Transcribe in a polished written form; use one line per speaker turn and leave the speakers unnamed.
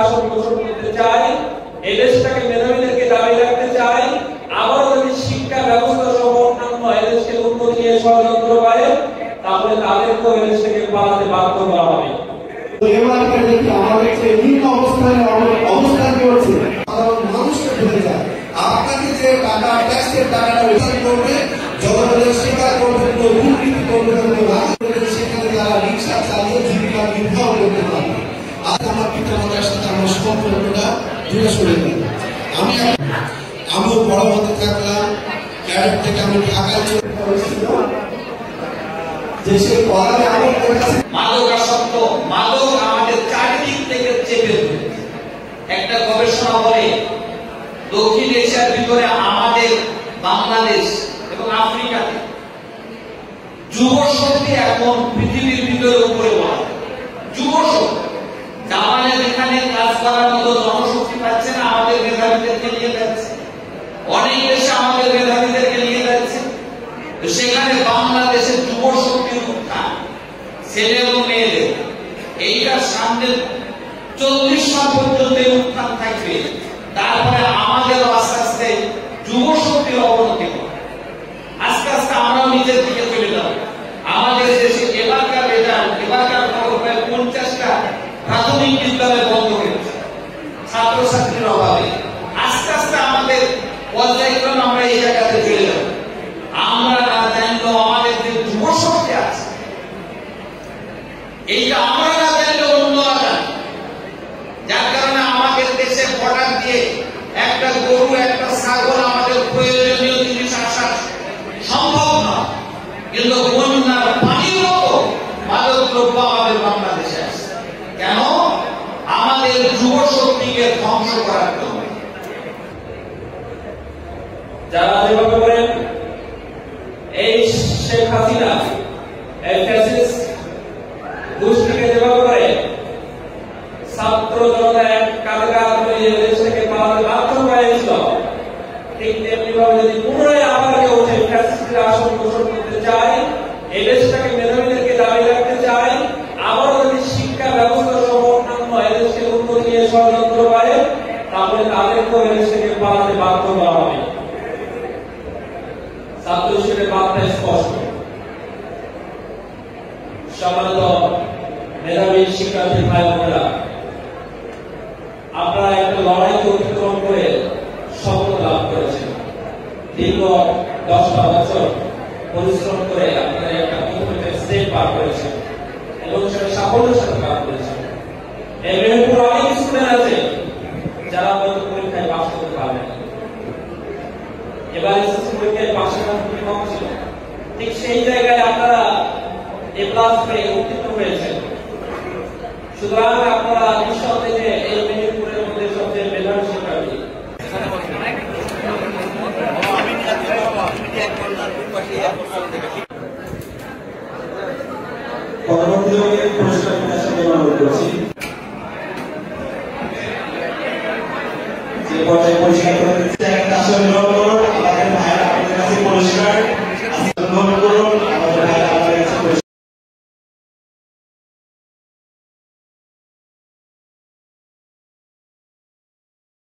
আসন পোষণ করতে চাই, এই দেশটাকে মেধাবীদেরকে দাবি রাখতে চাই, আবার যদি শিক্ষা ব্যবস্থা সহ অন্যান্য এদেশকে উন্নতি নিয়ে ষড়যন্ত্র করে, তাহলে তাদেরকেও এদেশ থেকে পালাতে বাধ্য করা হবে।
আমাদের যে নিম্ন অবস্থান করছে সাধারণ মানুষকে ভুলে যায়। আপনাকে যে টাকা ট্যাক্সের টাকাটা উদ্ধার করবে, জনগণের সেবা করবে, দুর্নীতি করবে, সেখানে তারা রিক্সা চালিয়ে জীবিকা নির্বাহ করতে পারবে। আজ আমার পিতামাতার সাথে আমার সম্পর্কটা দূরে সরে গেল। আমিও বড় হতে থাকলাম, ক্যাডেট থেকে আমি ঢাকায় চলে গেছিল যে সে পড়ালে আমার কাছে
মাদকাসক্ত মাদক আমাদের চারিদিক থেকে চেপে ধরে। একটা গবেষণা বলে দক্ষিণ এশিয়ার ভিতরে আমাদের বাংলাদেশ এবং আফ্রিকাতে যুব শক্তি এখন পৃথিবীর ভিতরে উপরে বলা যুব শক্তি। জাপানে যেখানে কাজ করার মতো জনশক্তি পাচ্ছে না, আমাদের মেধাবীদেরকে নিয়ে যাচ্ছে। অনেক দেশে আমাদের মেধাবীদেরকে নিয়ে যাচ্ছে। সেখানে বাংলাদেশের যুব শক্তির উত্থান, ছেলে এবং মেয়েদের, এইটার সামনে 40 সাল পর্যন্ত উত্থান থাকবে। তারপরে আমাদের আস্তে আস্তে যুব শক্তির অবনতি হবে। আস্তে আস্তে আমরাও নিজের দিকে চলে যাব। আমাদের দেশে এবারকার খবর প্রায় 50টা প্রাথমিক বিদ্যালয় বন্ধ হয়েছে ছাত্রছাত্রীর অভাবে। আস্তে আস্তে আমাদের পর্যায়ক্রমে আমরা এই জায়গাতে চলে যাব। আমরা না জানলেও আমাদের যে যুব শক্তি আছে, এইটা আমরা না জানলে অন্যরা জানে। যার কারণে আমাদের দেশে বর্ডার দিয়ে একটা গরু একটা ছাগল আমাদের প্রয়োজনীয় জিনিস আসা সম্ভব না, কিন্তু বন্যার পানির মতো মাদক দ্রব্য আমাদের বাংলাদেশে আসে। কেন? আমাদের যুব শক্তিকে ধ্বংস করার জন্য।
যারা যেভাবে করেন এই শেখ হাসিনা এই ফ্যাসিস্ট গোষ্ঠীকে যেভাবে করে ছাত্র জনতা এক কাঁধে কাঁধ মিলিয়ে দেশ থেকে পালাতে বাধ্য হয়েছিল, ঠিক তেমনি ভাবে যদি পুনরায় আবার কেউ সেই ফ্যাসিস্টের আসন পোষণ করতে চাই, এই দেশটাকে মেধাবীদেরকে দাবি রাখতে চাই, আবার যদি শিক্ষা ব্যবস্থা সহ অন্যান্য এদেশকে উন্নতি নিয়ে ষড়যন্ত্র করে, তাহলে তাদেরকেও এদেশ থেকে পালাতে বাধ্য করা হবে। ছাত্র হিসেবে বার্তা স্পষ্ট। সম্মানিত মেধাবী শিক্ষার্থী ভাই বোনেরা, আপনারা একটা লড়াইকে অতিক্রম করে সফলতা লাভ করেছেন। দীর্ঘ 10টা বছর পরিশ্রম করে আপনারা একটা স্টেপ পার করেছেন এবং সেটা সাফল্যের সাথে পার করেছেন। এই মেহেরপুর অনেক স্টুডেন্ট আছে যারা হয়তো পরীক্ষায় পাস করতে পারবে না। এবার এসএসসি পরীক্ষায় পাশের হার খুবই কম ছিল, ঠিক সেই জায়গায় আপনারা এ প্লাস পেয়ে উত্তীর্ণ হয়েছেন। সুতরাং আপনারা নিঃসন্দেহে এই মেহেরপুরের মধ্যে সবচেয়ে মেধাবী শিক্ষার্থী।
পরবর্তী পুরস্কার অনুরোধ করছি যে পর্যায়ে পরিষ্কার করে দিচ্ছে একটা আসলে